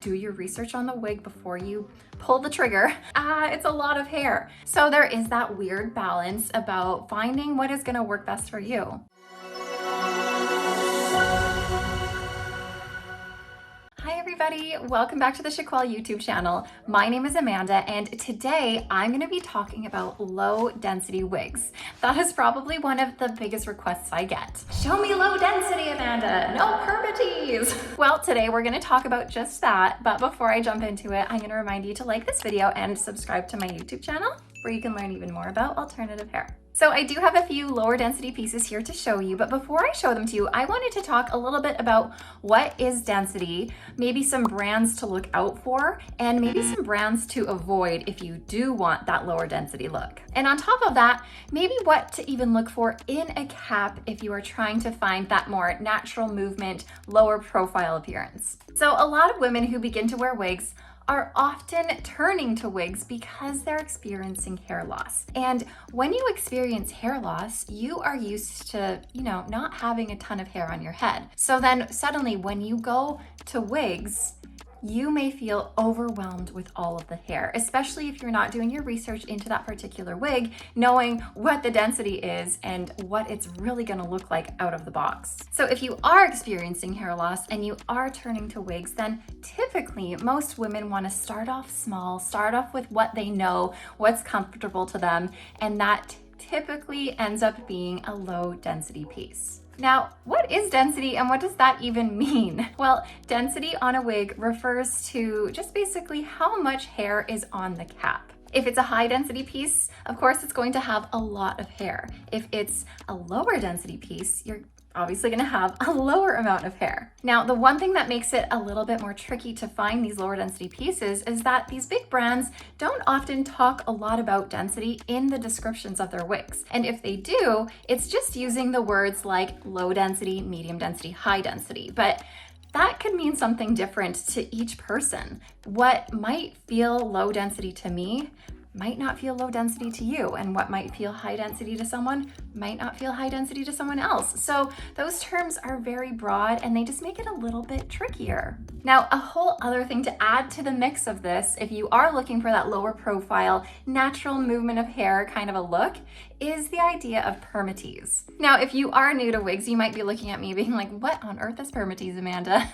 Do your research on the wig before you pull the trigger. It's a lot of hair. So there is that weird balance about finding what is gonna work best for you. Hi everybody, welcome back to the Chiquel YouTube channel. My name is Amanda and today I'm going to be talking about low density wigs. That is probably one of the biggest requests I get. Show me low density, Amanda, no permatease. Well, today we're going to talk about just that, but before I jump into it, I'm going to remind you to like this video and subscribe to my YouTube channel where you can learn even more about alternative hair. So I do have a few lower density pieces here to show you, but before I show them to you, I wanted to talk a little bit about what is density, maybe some brands to look out for, and maybe some brands to avoid if you do want that lower density look. And on top of that, maybe what to even look for in a cap if you are trying to find that more natural movement, lower profile appearance. So a lot of women who begin to wear wigs are often turning to wigs because they're experiencing hair loss. And when you experience hair loss, you are used to, not having a ton of hair on your head. So then suddenly when you go to wigs, you may feel overwhelmed with all of the hair, especially if you're not doing your research into that particular wig, knowing what the density is and what it's really gonna look like out of the box. So if you are experiencing hair loss and you are turning to wigs, then typically most women wanna start off small, start off with what they know, what's comfortable to them, and that typically ends up being a low density piece. Now, what is density and what does that even mean? Well, density on a wig refers to just basically how much hair is on the cap. If it's a high density piece, of course, it's going to have a lot of hair. If it's a lower density piece, you're obviously gonna have a lower amount of hair. Now, the one thing that makes it a little bit more tricky to find these lower density pieces is that these big brands don't often talk a lot about density in the descriptions of their wigs. And if they do, it's just using the words like low density, medium density, high density. But that could mean something different to each person. What might feel low density to me might not feel low density to you, and what might feel high density to someone might not feel high density to someone else. So those terms are very broad and they just make it a little bit trickier. Now, a whole other thing to add to the mix of this, if you are looking for that lower profile, natural movement of hair kind of a look, is the idea of permatease. Now, if you are new to wigs, you might be looking at me being like, what on earth is permatease, Amanda?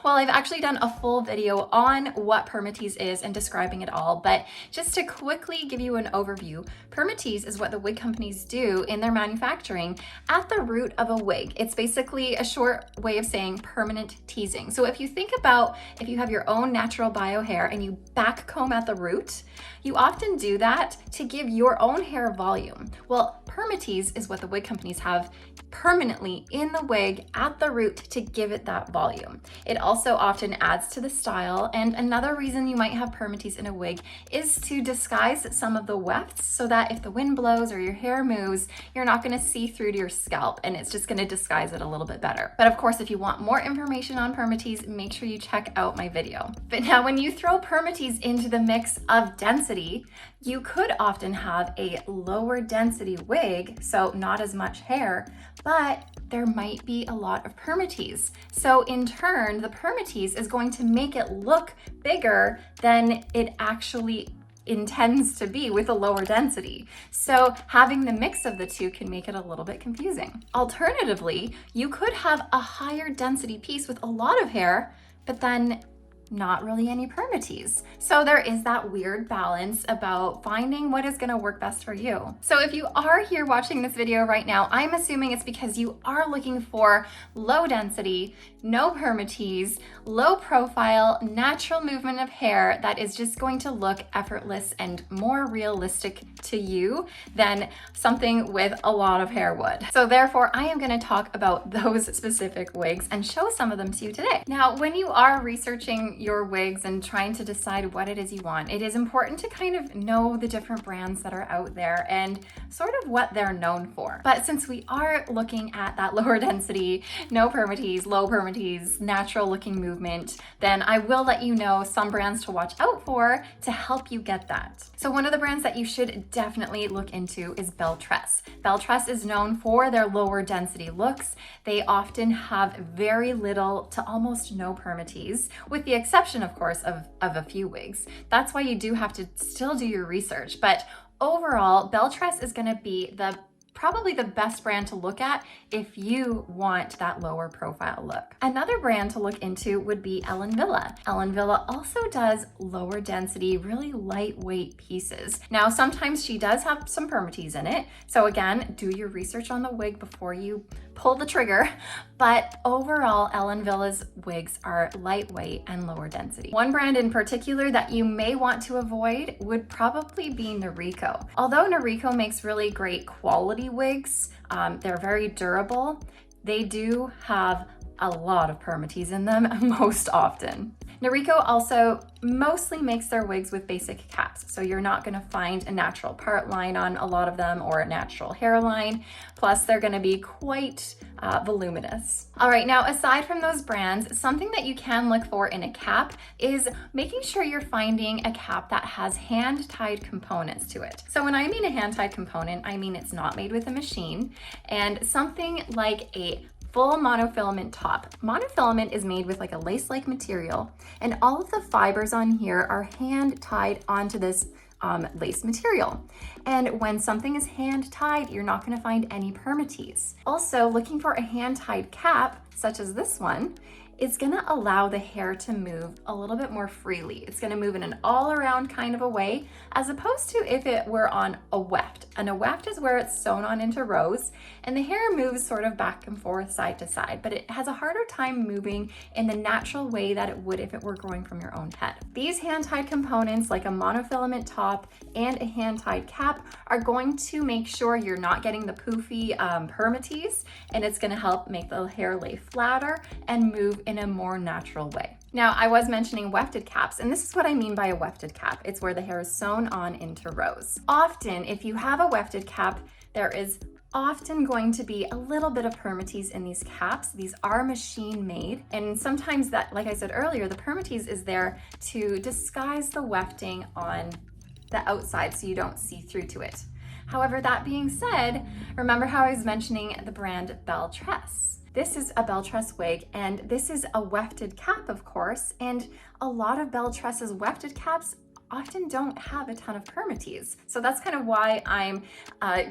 Well, I've actually done a full video on what permatease is and describing it all, but just to quickly give you an overview, permatease is what the wig companies do in their manufacturing at the root of a wig. It's basically a short way of saying permanent teasing. So if you think about if you have your own natural bio hair and you back comb at the root, you often do that to give your own hair volume. Well, permatease is what the wig companies have permanently in the wig at the root to give it that volume. It also often adds to the style, and another reason you might have permatease in a wig is to disguise some of the wefts so that if the wind blows or your hair moves, you're not going to see through to your scalp and it's just going to disguise it a little bit better. But of course, if you want more information on permatease, make sure you check out my video. But now when you throw permatease into the mix of density, you could often have a lower density wig, so not as much hair, but there might be a lot of permatease. So in turn, the permatease is going to make it look bigger than it actually intends to be with a lower density. So having the mix of the two can make it a little bit confusing. Alternatively, you could have a higher density piece with a lot of hair, but then not really any permatease. So there is that weird balance about finding what is gonna work best for you. So if you are here watching this video right now, I'm assuming it's because you are looking for low density, no permatease, low profile, natural movement of hair that is just going to look effortless and more realistic to you than something with a lot of hair would. So therefore, I am gonna talk about those specific wigs and show some of them to you today. Now, when you are researching your wigs and trying to decide what it is you want, it is important to kind of know the different brands that are out there and sort of what they're known for. But since we are looking at that lower density, no permatease, low permatease, natural looking movement, then I will let you know some brands to watch out for to help you get that. So one of the brands that you should definitely look into is Belle Tress. Belle Tress is known for their lower density looks. They often have very little to almost no permatease, with the exception, of course, of a few wigs. That's why you do have to still do your research. But overall, Belle Tress is going to be probably the best brand to look at if you want that lower profile look. Another brand to look into would be Ellen Wille. Ellen Wille also does lower density, really lightweight pieces. Now, sometimes she does have some permatease in it. So again, do your research on the wig before you pull the trigger. But overall, Ellen Wille's wigs are lightweight and lower density. One brand in particular that you may want to avoid would probably be Noriko. Although Noriko makes really great quality wigs, they're very durable, they do have a lot of permatease in them most often. Noriko also mostly makes their wigs with basic caps, so you're not going to find a natural part line on a lot of them or a natural hairline. Plus, they're going to be quite voluminous. All right, now aside from those brands, something that you can look for in a cap is making sure you're finding a cap that has hand-tied components to it. So when I mean a hand-tied component, I mean it's not made with a machine, and something like a full monofilament top. Monofilament is made with like a lace-like material, and all of the fibers on here are hand tied onto this lace material. And when something is hand tied, you're not going to find any permatease. Also, looking for a hand tied cap, such as this one, is going to allow the hair to move a little bit more freely. It's going to move in an all-around kind of a way, as opposed to if it were on a weft. And a weft is where it's sewn on into rows, and the hair moves sort of back and forth, side to side, but it has a harder time moving in the natural way that it would if it were growing from your own head. These hand-tied components, like a monofilament top and a hand-tied cap, are going to make sure you're not getting the poofy permatease, and it's going to help make the hair lay flatter and move in a more natural way. Now, I was mentioning wefted caps, and this is what I mean by a wefted cap. It's where the hair is sewn on into rows. Often, if you have a wefted cap, there is often going to be a little bit of permatease in these caps. These are machine made, and sometimes that, like I said earlier, the permatease is there to disguise the wefting on the outside so you don't see through to it. However, that being said, remember how I was mentioning the brand Belle Tress. This is a Belle Tress wig, and this is a wefted cap, of course, and a lot of Belle Tress's wefted caps often don't have a ton of permatease. So that's kind of why I'm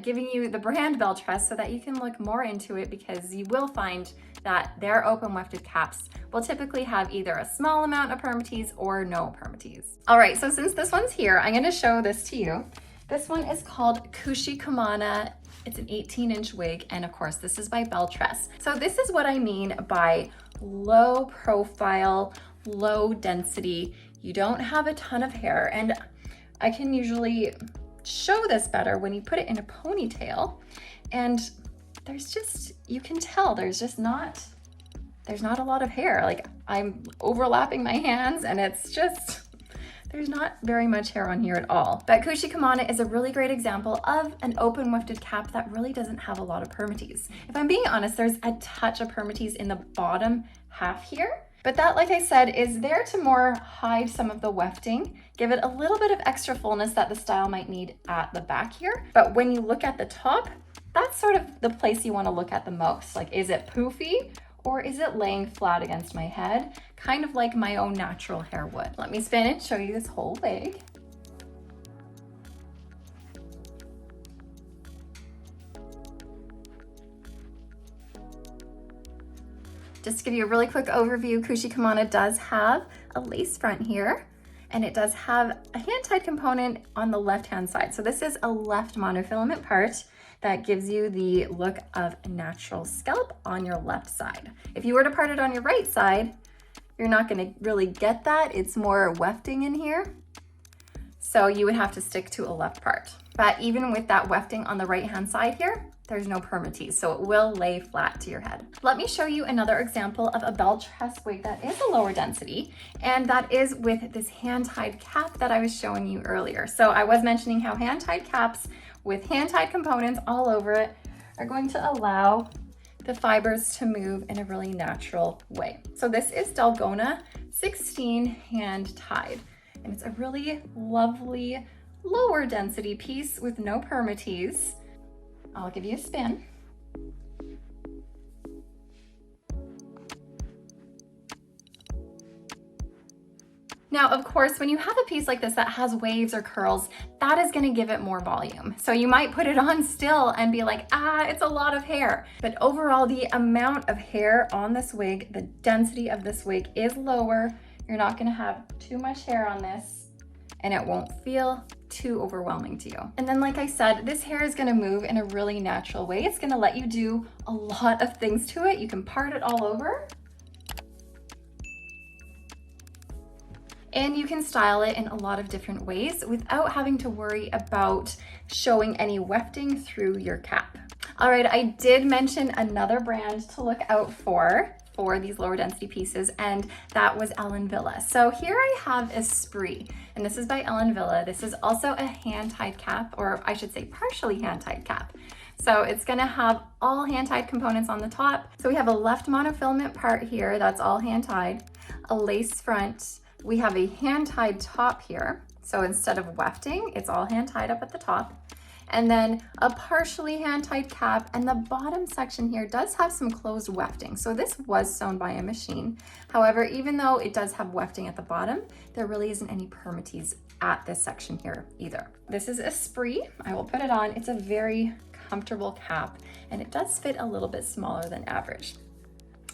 giving you the brand Belle Tress so that you can look more into it, because you will find that their open wefted caps will typically have either a small amount of permatease or no permatease. All right, so since this one's here, I'm gonna show this to you. This one is called Kushikamana. It's an 18-inch wig, and of course, this is by Belle Tress. So this is what I mean by low profile, low density. You don't have a ton of hair, and I can usually show this better when you put it in a ponytail, and there's just, you can tell there's not a lot of hair. Like, I'm overlapping my hands, and it's just, there's not very much hair on here at all. But Kushikamana is a really great example of an open wefted cap that really doesn't have a lot of permatease. If I'm being honest, there's a touch of permatease in the bottom half here, but that, like I said, is there to more hide some of the wefting, give it a little bit of extra fullness that the style might need at the back here. But when you look at the top, that's sort of the place you want to look at the most. Like, is it poofy? Or is it laying flat against my head, kind of like my own natural hair would? Let me spin it, show you this whole wig. Just to give you a really quick overview, Kushikamana does have a lace front here, and it does have a hand-tied component on the left-hand side. So this is a left monofilament part that gives you the look of a natural scalp on your left side. If you were to part it on your right side, you're not gonna really get that. It's more wefting in here. So you would have to stick to a left part. But even with that wefting on the right-hand side here, there's no permatease, so it will lay flat to your head. Let me show you another example of a Belle Tress wig that is a lower density, and that is with this hand-tied cap that I was showing you earlier. So I was mentioning how hand-tied caps with hand-tied components all over it are going to allow the fibers to move in a really natural way. So this is Dalgona 16 hand-tied, and it's a really lovely lower density piece with no permatease. I'll give you a spin. Now, of course, when you have a piece like this that has waves or curls, that is gonna give it more volume. So you might put it on still and be like, it's a lot of hair. But overall, the amount of hair on this wig, the density of this wig is lower. You're not gonna have too much hair on this, and it won't feel too overwhelming to you. And then, like I said, this hair is gonna move in a really natural way. It's gonna let you do a lot of things to it. You can part it all over. And you can style it in a lot of different ways without having to worry about showing any wefting through your cap. All right, I did mention another brand to look out for these lower density pieces, and that was Ellen Wille. So here I have Esprit, and this is by Ellen Wille. This is also a hand-tied cap, or I should say partially hand-tied cap. So it's gonna have all hand-tied components on the top. So we have a left monofilament part here, that's all hand-tied, a lace front. We have a hand-tied top here. So instead of wefting, it's all hand-tied up at the top. And then a partially hand-tied cap, and the bottom section here does have some closed wefting. So this was sewn by a machine. However, even though it does have wefting at the bottom, there really isn't any permatease at this section here either. This is Esprit. I will put it on. It's a very comfortable cap, and it does fit a little bit smaller than average.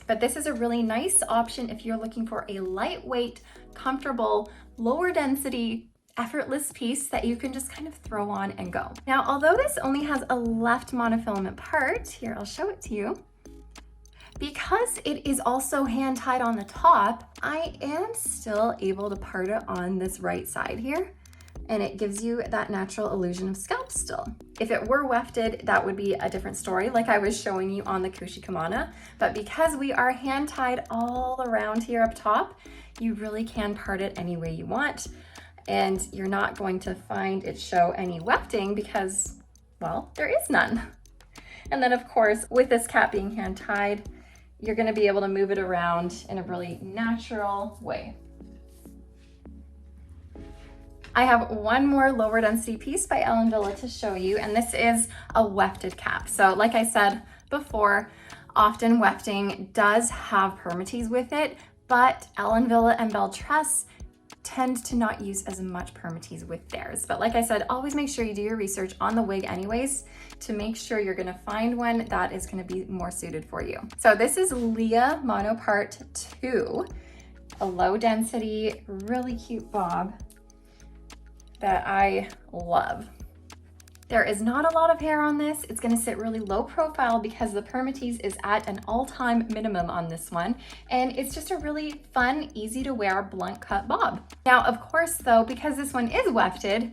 But this is a really nice option if you're looking for a lightweight, comfortable, lower density, effortless piece that you can just kind of throw on and go. Now, although this only has a left monofilament part, here, I'll show it to you. Because it is also hand tied on the top, I am still able to part it on this right side here, and it gives you that natural illusion of scalp still. If it were wefted, that would be a different story, like I was showing you on the Kushikamana, but because we are hand tied all around here up top, you really can part it any way you want, and you're not going to find it show any wefting because, well, there is none. And then of course, with this cap being hand tied, you're gonna be able to move it around in a really natural way. I have one more lower density piece by Ellen Wille to show you, and this is a wefted cap. So like I said before, often wefting does have permatease with it, but Ellen Wille and Belle Tress tend to not use as much permatease with theirs. But like I said, always make sure you do your research on the wig anyways to make sure you're gonna find one that is gonna be more suited for you. So this is Leah Mono Part 2, a low density, really cute bob that I love. There is not a lot of hair on this. It's gonna sit really low profile because the permatease is at an all-time minimum on this one. And it's just a really fun, easy to wear blunt cut bob. Now, of course though, because this one is wefted,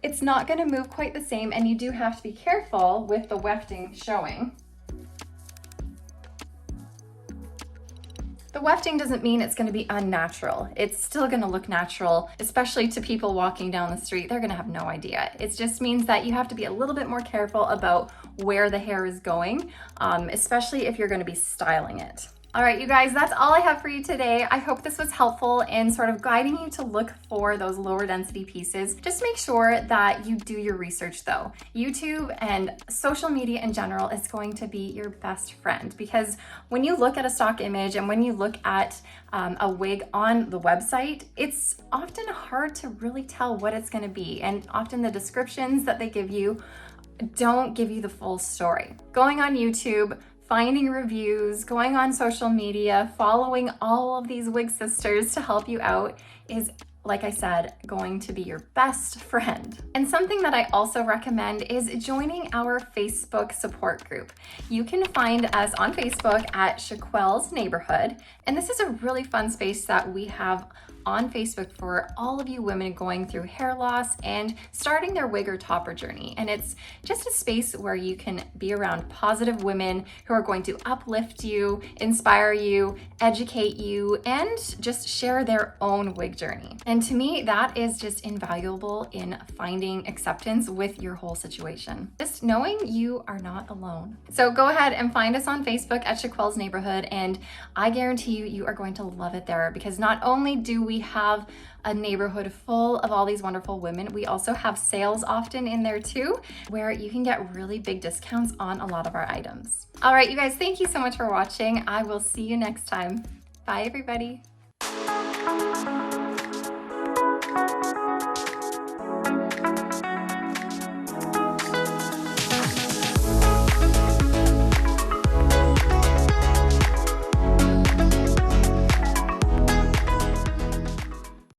it's not gonna move quite the same, and you do have to be careful with the wefting showing. The wefting doesn't mean it's gonna be unnatural. It's still gonna look natural, especially to people walking down the street. They're gonna have no idea. It just means that you have to be a little bit more careful about where the hair is going, especially if you're gonna be styling it. All right, you guys, that's all I have for you today. I hope this was helpful in sort of guiding you to look for those lower density pieces. Just make sure that you do your research though. YouTube and social media in general is going to be your best friend, because when you look at a stock image and when you look at a wig on the website, it's often hard to really tell what it's gonna be. And often the descriptions that they give you don't give you the full story. Going on YouTube, finding reviews, going on social media, following all of these wig sisters to help you out is, like I said, going to be your best friend. And something that I also recommend is joining our Facebook support group. You can find us on Facebook at Chiquel's Neighborhood, and this is a really fun space that we have on Facebook for all of you women going through hair loss and starting their wig or topper journey. And it's just a space where you can be around positive women who are going to uplift you, inspire you, educate you, and just share their own wig journey. And to me, that is just invaluable in finding acceptance with your whole situation. Just knowing you are not alone. So go ahead and find us on Facebook at Chiquel's Neighborhood, and I guarantee you, you are going to love it there, because not only do we have a neighborhood full of all these wonderful women, we also have sales often in there too, where you can get really big discounts on a lot of our items. All right, you guys, thank you so much for watching. I will see you next time. Bye, everybody.